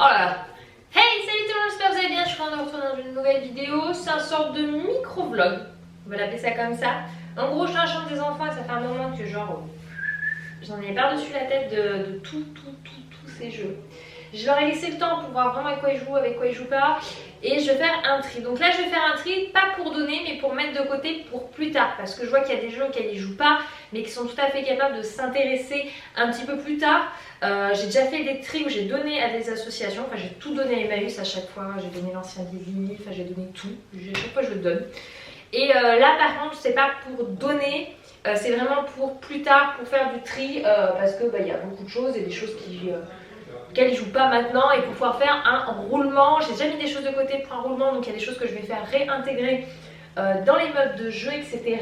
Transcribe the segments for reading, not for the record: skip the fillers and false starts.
Oh là là. Hey, salut tout le monde, j'espère que vous allez bien. Je suis contente de vous retrouver dans une nouvelle vidéo. C'est un sorte de micro-vlog. On va l'appeler ça comme ça. En gros, je suis dans la chambre des enfants et ça fait un moment que genre j'en ai par-dessus la tête de tous ces jeux. Je leur ai laissé le temps pour voir vraiment avec quoi ils jouent pas. Et je vais faire un tri. Donc là, je vais faire un tri, pas pour donner, mais pour mettre de côté pour plus tard. Parce que je vois qu'il y a des jeux auxquels ils jouent pas, mais qui sont tout à fait capables de s'intéresser un petit peu plus tard. J'ai déjà fait des tris où j'ai donné à des associations. Enfin, j'ai tout donné à Emmaüs à chaque fois. J'ai donné l'ancien Lily, enfin j'ai donné tout. À chaque fois, je le donne. Et là, par contre, c'est pas pour donner. C'est vraiment pour plus tard, pour faire du tri. Parce que y a beaucoup de choses et des choses auxquelles ils jouent pas maintenant, et pour pouvoir faire un roulement. J'ai déjà mis des choses de côté pour un roulement, donc il y a des choses que je vais faire réintégrer dans les modes de jeu, etc.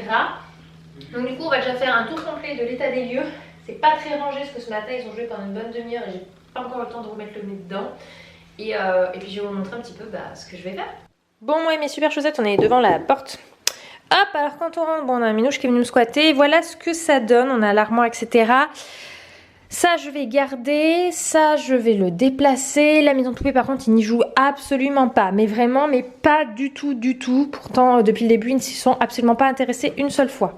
Donc du coup on va déjà faire un tour complet de l'état des lieux. C'est pas très rangé parce que ce matin ils ont joué pendant une bonne demi-heure et j'ai pas encore le temps de remettre le nez dedans. Et puis je vais vous montrer un petit peu ce que je vais faire. Bon, moi et mes super chaussettes, on est devant la porte. Hop, alors quand on rentre, bon, on a un minouche qui est venu me squatter. Voilà ce que ça donne, on a l'armoire, etc. Ça je vais garder, ça je vais le déplacer. La maison de poupée par contre il n'y joue absolument pas, mais vraiment, mais pas du tout. Pourtant depuis le début ils ne s'y sont absolument pas intéressés une seule fois.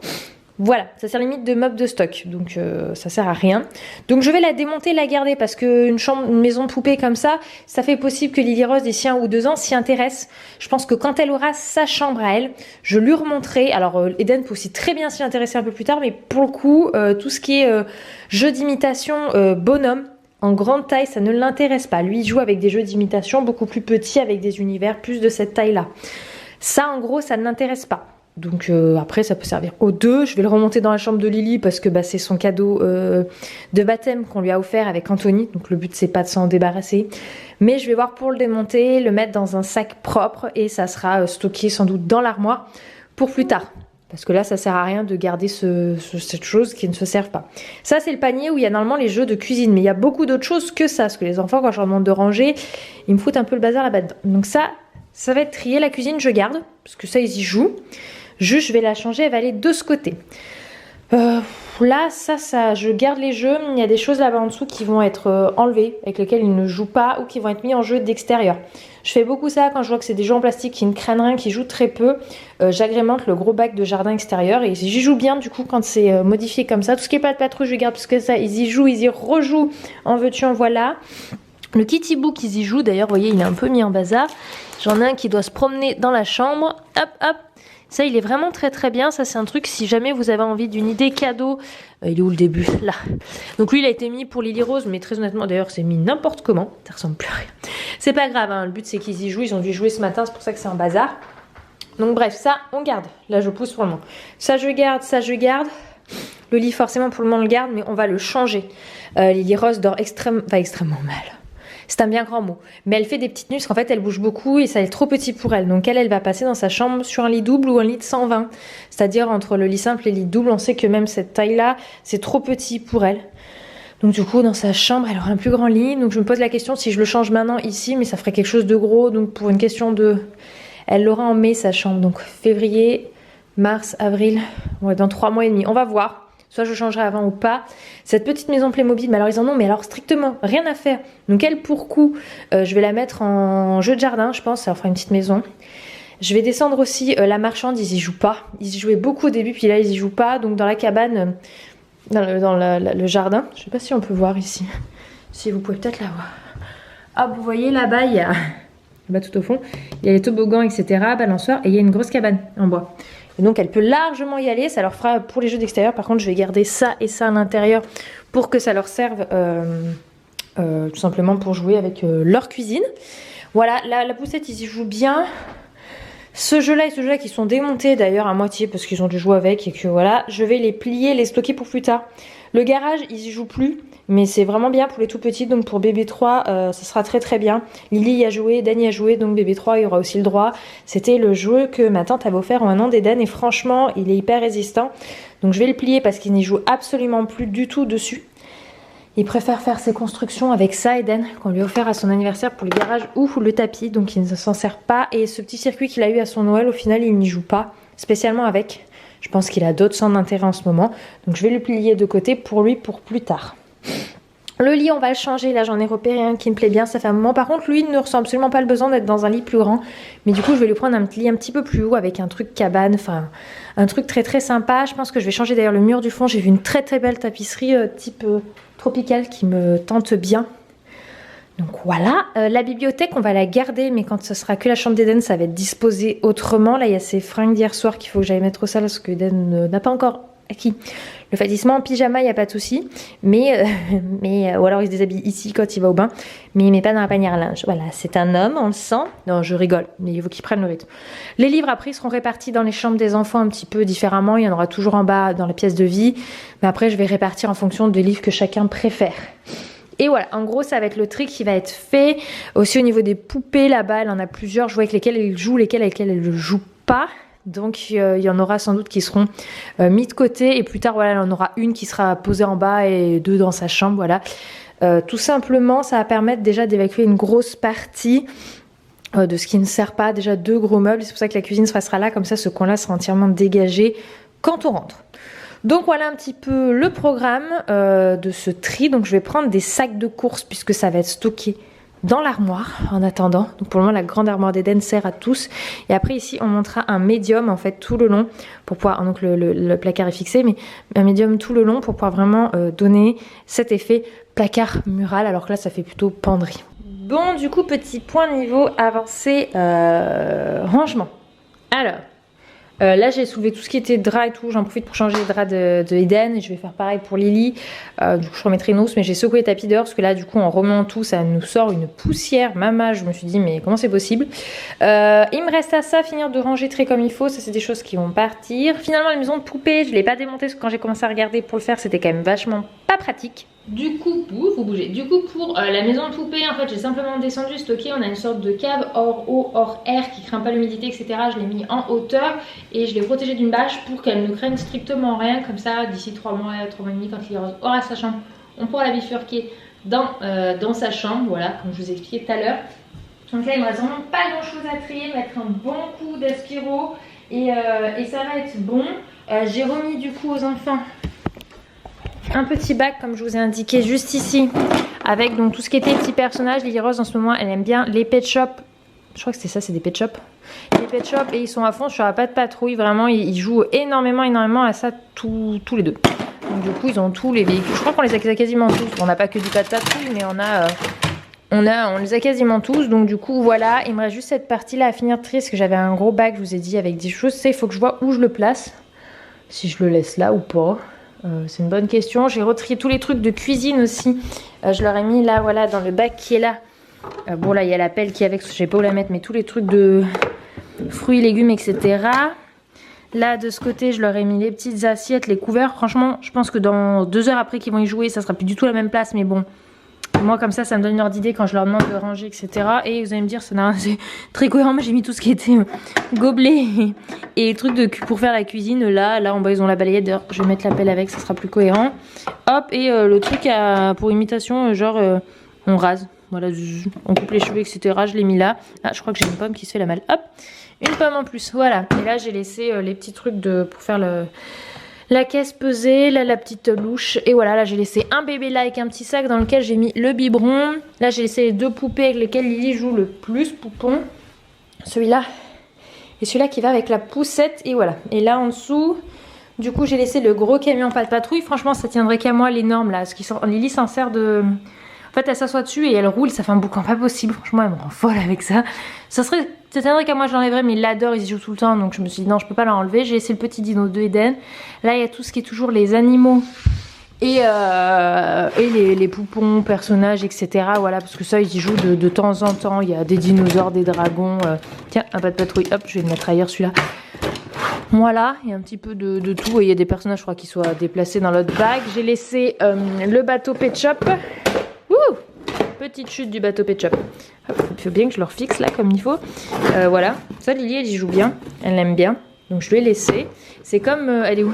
Voilà, ça sert limite de meuble de stock, donc ça sert à rien. Donc je vais la démonter, la garder, parce qu'une maison de poupée comme ça fait possible que Lily Rose d'ici 1 ou 2 ans s'y intéresse. Je pense que quand elle aura sa chambre à elle, je lui remonterai. Alors Eden peut aussi très bien s'y intéresser un peu plus tard, mais pour le coup, tout ce qui est jeu d'imitation bonhomme, en grande taille, ça ne l'intéresse pas. Lui, il joue avec des jeux d'imitation beaucoup plus petits, avec des univers plus de cette taille-là. Ça, en gros, ça ne l'intéresse pas. Donc après ça peut servir aux deux. Je vais le remonter dans la chambre de Lily parce que c'est son cadeau de baptême qu'on lui a offert avec Anthony. Donc le but c'est pas de s'en débarrasser. Mais je vais voir pour le démonter, le mettre dans un sac propre et ça sera stocké sans doute dans l'armoire pour plus tard. Parce que là ça sert à rien de garder cette chose qui ne se serve pas. Ça c'est le panier où il y a normalement les jeux de cuisine. Mais il y a beaucoup d'autres choses que ça. Parce que les enfants quand je leur demande de ranger, ils me foutent un peu le bazar là-bas dedans. Donc ça va être trié. La cuisine je garde parce que ça ils y jouent. Juste, je vais la changer, elle va aller de ce côté. Là, je garde les jeux. Il y a des choses là-bas en dessous qui vont être enlevées, avec lesquelles ils ne jouent pas ou qui vont être mis en jeu d'extérieur. Je fais beaucoup ça quand je vois que c'est des jeux en plastique qui ne craignent rien, qui jouent très peu. J'agrémente le gros bac de jardin extérieur et j'y joue bien du coup quand c'est modifié comme ça. Tout ce qui est pas de patrouille, je garde parce que ça, ils y jouent, ils y rejouent. En veux-tu, en voilà. Le Kitty Book, ils y jouent. D'ailleurs, vous voyez, il est un peu mis en bazar. J'en ai un qui doit se promener dans la chambre. Hop, hop. Ça, il est vraiment très bien. Ça, c'est un truc, si jamais vous avez envie d'une idée cadeau. Il est où le début? Là. Donc lui, il a été mis pour Lily Rose, mais très honnêtement, d'ailleurs, c'est mis n'importe comment. Ça ressemble plus à rien. C'est pas grave, hein. Le but, c'est qu'ils y jouent. Ils ont dû y jouer ce matin, c'est pour ça que c'est un bazar. Donc bref, ça, on garde. Là, je pousse pour le moment. Ça, je garde, ça, je garde. Le lit, forcément, pour le moment, on le garde, mais on va le changer. Lily Rose dort extrêmement mal. C'est un bien grand mot. Mais elle fait des petites nuits parce qu'en fait, elle bouge beaucoup et ça est trop petit pour elle. Donc elle va passer dans sa chambre sur un lit double ou un lit de 120. C'est-à-dire entre le lit simple et le lit double, on sait que même cette taille-là, c'est trop petit pour elle. Donc du coup, dans sa chambre, elle aura un plus grand lit. Donc je me pose la question si je le change maintenant ici, mais ça ferait quelque chose de gros. Donc pour une question de... Elle l'aura en mai, sa chambre. Donc février, mars, avril, ouais, dans 3 mois et demi. On va voir. Soit je changerai avant ou pas. Cette petite maison Playmobil, mais alors ils en ont, mais alors strictement rien à faire. Donc elle, pour coup, je vais la mettre en jeu de jardin, je pense. Ça fera une petite maison. Je vais descendre aussi la marchande, ils y jouent pas. Ils y jouaient beaucoup au début, puis là ils y jouent pas. Donc dans la cabane, dans le jardin, je sais pas si on peut voir ici. Si vous pouvez peut-être la voir. Ah, vous voyez là-bas, il y a... Là-bas tout au fond, il y a les toboggans, etc. Balançoires, et il y a une grosse cabane en bois. Et donc elle peut largement y aller, ça leur fera pour les jeux d'extérieur. Par contre je vais garder ça et ça à l'intérieur pour que ça leur serve tout simplement pour jouer avec leur cuisine. Voilà, la poussette ils y jouent bien. Ce jeu-là et ce jeu-là qui sont démontés d'ailleurs à moitié parce qu'ils ont dû jouer avec et que voilà, je vais les plier, les stocker pour plus tard. Le garage ils y jouent plus. Mais c'est vraiment bien pour les tout petits, donc pour bébé 3, ça sera très bien. Lily y a joué, Dan y a joué, donc bébé 3 il y aura aussi le droit. C'était le jeu que ma tante avait offert en 1 an d'Eden et franchement il est hyper résistant. Donc je vais le plier parce qu'il n'y joue absolument plus du tout dessus. Il préfère faire ses constructions avec ça, Eden, qu'on lui a offert à son anniversaire pour le garage ou le tapis, donc il ne s'en sert pas. Et ce petit circuit qu'il a eu à son Noël, au final il n'y joue pas, spécialement avec. Je pense qu'il a d'autres centres d'intérêt en ce moment, donc je vais le plier de côté pour lui pour plus tard. Le lit on va le changer, là j'en ai repéré un qui me plaît bien, ça fait un moment. Par contre lui il ne ressent absolument pas le besoin d'être dans un lit plus grand. Mais du coup je vais lui prendre un lit un petit peu plus haut avec un truc cabane, enfin un truc très très sympa. Je pense que je vais changer d'ailleurs le mur du fond. J'ai vu une très très belle tapisserie type tropicale qui me tente bien. Donc voilà, la bibliothèque on va la garder, mais quand ce sera que la chambre d'Eden ça va être disposé autrement. Là il y a ces fringues d'hier soir qu'il faut que j'aille mettre au salle parce que Eden n'a pas encore acquis le fatissement. En pyjama il n'y a pas de souci, mais ou alors il se déshabille ici quand il va au bain, mais il met pas dans la panière à linge. Voilà, c'est un homme, on le sent. Non, je rigole, mais il faut qu'il prenne le rythme. Les livres après ils seront répartis dans les chambres des enfants un petit peu différemment. Il y en aura toujours en bas dans la pièce de vie, mais après je vais répartir en fonction des livres que chacun préfère. Et voilà, en gros ça va être le tri qui va être fait. Aussi au niveau des poupées là-bas, elle en a plusieurs. Je vois avec lesquelles elle joue, lesquelles avec lesquelles elle ne joue pas. Donc il y en aura sans doute qui seront mis de côté. Et plus tard, voilà, elle en aura une qui sera posée en bas et deux dans sa chambre. Voilà. Tout simplement, ça va permettre déjà d'évacuer une grosse partie de ce qui ne sert pas. Déjà 2 gros meubles. C'est pour ça que la cuisine sera là. Comme ça, ce coin-là sera entièrement dégagé quand on rentre. Donc voilà un petit peu le programme de ce tri. Donc je vais prendre des sacs de courses puisque ça va être stocké dans l'armoire en attendant. Donc pour le moment la grande armoire d'Eden sert à tous. Et après ici on montera un médium en fait tout le long pour pouvoir, donc le placard est fixé, mais un médium tout le long pour pouvoir vraiment donner cet effet placard mural, alors que là ça fait plutôt penderie. Bon, du coup petit point niveau avancé rangement. Alors là j'ai soulevé tout ce qui était drap et tout, j'en profite pour changer les draps de Eden et je vais faire pareil pour Lily. Du coup je remettrai une housse, mais j'ai secoué les tapis dehors parce que là du coup en remuant tout ça nous sort une poussière. Maman, je me suis dit mais comment c'est possible. Il me reste à ça, finir de ranger très comme il faut, ça c'est des choses qui vont partir. Finalement la maison de poupée je l'ai pas démontée parce que quand j'ai commencé à regarder pour le faire c'était quand même vachement pas pratique. Du coup, vous bougez. Du coup, pour la maison de poupée, en fait, j'ai simplement descendu, stocké. On a une sorte de cave hors eau, hors air qui craint pas l'humidité, etc. Je l'ai mis en hauteur et je l'ai protégée d'une bâche pour qu'elle ne craigne strictement rien. Comme ça, d'ici 3 mois et demi, quand il aura sa chambre, on pourra la bifurquer dans sa chambre. Voilà, comme je vous ai expliqué tout à l'heure. Donc là, il me reste vraiment pas grand chose à trier. Mettre un bon coup d'Aspiro et ça va être bon. J'ai remis du coup aux enfants un petit bac comme je vous ai indiqué juste ici avec donc tout ce qui était petits personnages. Lily Rose en ce moment elle aime bien les Pet Shop, je crois que c'était ça, c'est des Pet Shop, les Pet Shop, et ils sont à fond sur la patte patrouille, vraiment ils jouent énormément à ça tous les deux. Donc du coup ils ont tous les véhicules, je crois qu'on les a quasiment tous, on n'a pas que du patte patrouille mais on les a quasiment tous. Donc du coup voilà, il me reste juste cette partie là à finir de trier parce que j'avais un gros bac, je vous ai dit, avec des choses. Il faut que je vois où je le place, si je le laisse là ou pas. C'est une bonne question. J'ai retrié tous les trucs de cuisine aussi. Je leur ai mis là, voilà, dans le bac qui est là. Bon là il y a la pelle qui est avec, je sais pas où la mettre, mais tous les trucs de fruits, légumes, etc. Là de ce côté je leur ai mis les petites assiettes, les couverts. Franchement je pense que dans 2 heures après qu'ils vont y jouer ça sera plus du tout la même place, mais bon, moi comme ça me donne une ordre d'idée quand je leur demande de ranger, etc. Et vous allez me dire c'est très cohérent, mais j'ai mis tout ce qui était gobelet et trucs pour faire la cuisine. Là en bas ils ont la balayette, d'ailleurs je vais mettre la pelle avec, ça sera plus cohérent. Hop, et le truc pour imitation, genre on rase, voilà, on coupe les cheveux, etc. Je l'ai mis là. Ah, je crois que j'ai une pomme qui se fait la malle. Hop, une pomme en plus, voilà. Et là j'ai laissé les petits trucs pour faire la caisse pesée, là la petite louche. Et voilà, là j'ai laissé un bébé là avec un petit sac dans lequel j'ai mis le biberon. Là j'ai laissé les 2 poupées avec lesquelles Lily joue le plus, Poupon. Celui-là et celui-là qui va avec la poussette. Et voilà. Et là en dessous, du coup j'ai laissé le gros camion patte patrouille. Franchement ça tiendrait qu'à moi, l'énorme là. Lily s'en sert de... En fait elle s'assoit dessus et elle roule, ça fait un boucan pas possible. Franchement elle me rend folle avec ça. Ça tiendrait qu'à moi je l'enlèverais, mais il l'adore, il y joue tout le temps. Donc je me suis dit non, je peux pas l'enlever. J'ai laissé le petit dino de Eden. Là il y a tout ce qui est toujours les animaux et les poupons, personnages, etc. Voilà, parce que ça ils y jouent de temps en temps. Il y a des dinosaures, des dragons. Tiens, un pas de patrouille, hop, je vais le mettre ailleurs celui-là. Voilà, il y a un petit peu de tout. Et il y a des personnages, je crois, qui soient déplacés dans l'autre bac. J'ai laissé le bateau Pet Shop. Ouh, petite chute du bateau Pet Shop. Il faut bien que je le refixe là comme il faut. Voilà, ça Lily elle y joue bien, elle l'aime bien. Donc je lui ai laissé. C'est comme, elle est où?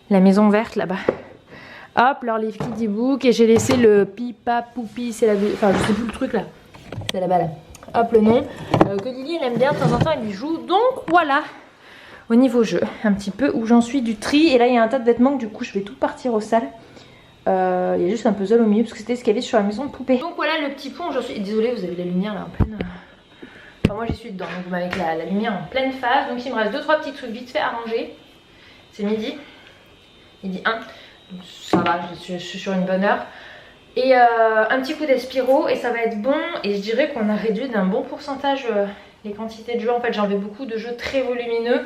La maison verte là-bas. Hop, leur livre Kiddie Book. Et j'ai laissé le Pipa Poupi, c'est la... Enfin je sais plus le truc là. C'est là-bas là. Hop le nom. Que Lily elle aime bien, de temps en temps elle y joue. Donc voilà. Au niveau jeu, un petit peu où j'en suis du tri. Et là il y a un tas de vêtements que du coup je vais tout partir aux salles. Il y a juste un puzzle au milieu parce que c'était ce qu'il y avait sur la maison de poupée. Donc voilà le petit pont, j'en suis désolée, vous avez la lumière là en pleine... Enfin moi j'y suis dedans, donc avec la lumière en pleine phase. Donc il me reste 2-3 petits trucs vite fait à ranger. C'est midi 1, donc ça va, je suis sur une bonne heure. Et un petit coup d'Espiro et ça va être bon. Et je dirais qu'on a réduit d'un bon pourcentage les quantités de jeux. En fait j'enlevais beaucoup de jeux très volumineux.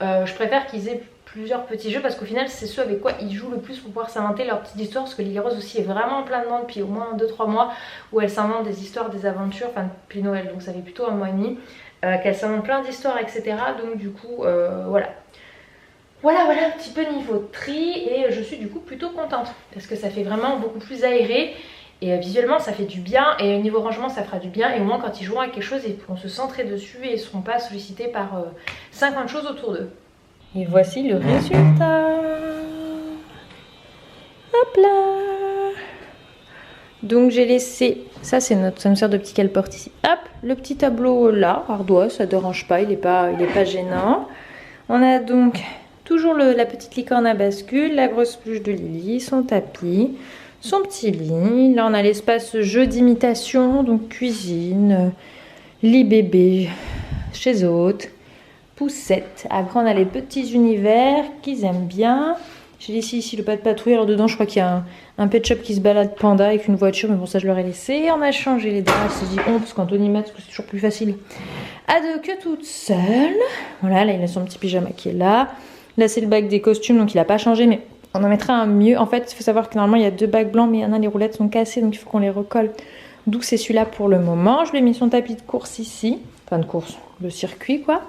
Je préfère qu'ils aient plusieurs petits jeux parce qu'au final c'est ceux avec quoi ils jouent le plus pour pouvoir s'inventer leur petite histoire, parce que Lily Rose aussi est vraiment en plein dedans depuis au moins 2-3 mois où elle s'invente des histoires, des aventures, enfin depuis Noël, donc ça fait plutôt 1 mois et demi qu'elle s'invente plein d'histoires, etc. Donc du coup voilà un petit peu niveau tri et je suis du coup plutôt contente parce que ça fait vraiment beaucoup plus aéré et visuellement ça fait du bien et au niveau rangement ça fera du bien et au moins quand ils joueront à quelque chose ils pourront se centrer dessus et ils ne seront pas sollicités par 50 choses autour d'eux. Et voici le résultat. Hop là. Donc j'ai laissé, ça me sert de petit cale-porte ici. Hop, le petit tableau là, ardoise, ça ne dérange pas, il est pas gênant. On a donc toujours la petite licorne à bascule, la grosse peluche de Lily, son tapis, son petit lit. Là on a l'espace jeu d'imitation, donc cuisine, lit bébé, chez hôte. Poussette. Après on a les petits univers qu'ils aiment bien. J'ai laissé ici le pas de patrouille. Alors dedans je crois qu'il y a un pet shop qui se balade panda avec une voiture. Mais bon ça je leur ai laissé. On a changé les draps. Je dis on parce qu'Anthony met c'est toujours plus facile à deux que toute seule. Voilà, là il a son petit pyjama qui est là. Là c'est le bac des costumes donc il n'a pas changé mais on en mettra un mieux. En fait il faut savoir que normalement il y a 2 bacs blancs mais il y en a les roulettes sont cassées donc il faut qu'on les recolle. Donc c'est celui-là pour le moment. Je lui ai mis son tapis de course ici. Enfin de course, le circuit quoi.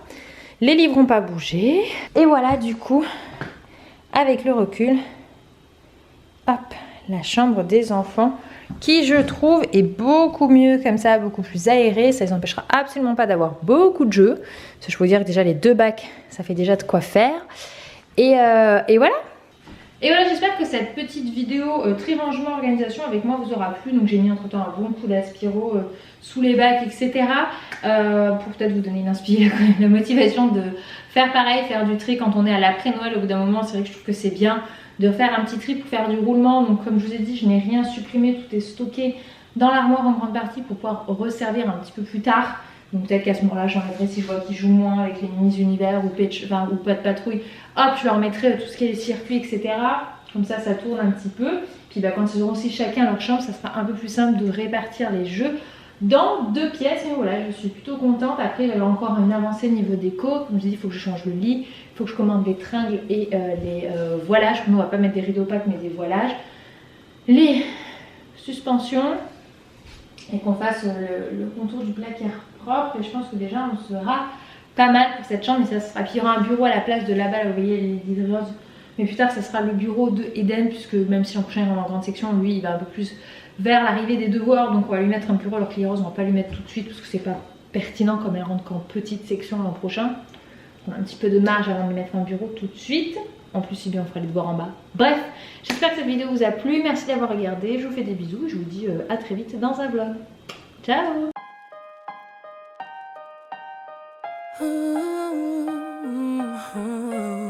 Les livres n'ont pas bougé. Et voilà du coup, avec le recul, hop, la chambre des enfants qui je trouve est beaucoup mieux comme ça, beaucoup plus aérée. Ça les empêchera absolument pas d'avoir beaucoup de jeux. Parce que je peux vous dire que déjà les 2 bacs, ça fait déjà de quoi faire. Et voilà. Et voilà, j'espère que cette petite vidéo tri rangement organisation avec moi vous aura plu. Donc j'ai mis entre temps un bon coup d'Aspiro sous les bacs, etc. Pour peut-être vous donner la motivation de faire pareil, faire du tri quand on est à l'après-Noël. Au bout d'un moment, c'est vrai que je trouve que c'est bien de faire un petit tri pour faire du roulement. Donc comme je vous ai dit, je n'ai rien supprimé, tout est stocké dans l'armoire en grande partie pour pouvoir resservir un petit peu plus tard. Donc peut-être qu'à ce moment-là, j'enlèverai si je vois qu'ils jouent moins avec les mini-univers ou pas de patrouille. Hop, je leur mettrai tout ce qui est les circuits, etc. Comme ça, ça tourne un petit peu. Puis bah, quand ils auront aussi chacun leur chambre, ça sera un peu plus simple de répartir les jeux dans 2 pièces. Et voilà, je suis plutôt contente. Après, il y a encore une avancée niveau déco. Comme je dis, il faut que je change le lit. Il faut que je commande les tringles et les voilages. Nous, on va pas mettre des rideaux opaques, mais des voilages. Les suspensions. Et qu'on fasse le contour du placard propre. Et je pense que déjà, on sera pas mal pour cette chambre. Mais ça sera, puis il y aura un bureau à la place de là-bas. Là, vous voyez les Lily Rose. Mais plus tard, ça sera le bureau de Eden. Puisque même si l'an prochain, il va en grande section, lui, il va un peu plus vers l'arrivée des devoirs. Donc, on va lui mettre un bureau. Alors que Lily Rose, on va pas lui mettre tout de suite. Parce que c'est pas pertinent comme elle rentre qu'en petite section l'an prochain. On a un petit peu de marge avant de lui mettre un bureau tout de suite. En plus, si bien, on fera les devoirs en bas. Bref, j'espère que cette vidéo vous a plu. Merci d'avoir regardé. Je vous fais des bisous. Je vous dis à très vite dans un vlog. Ciao! Ooh, ooh, ooh.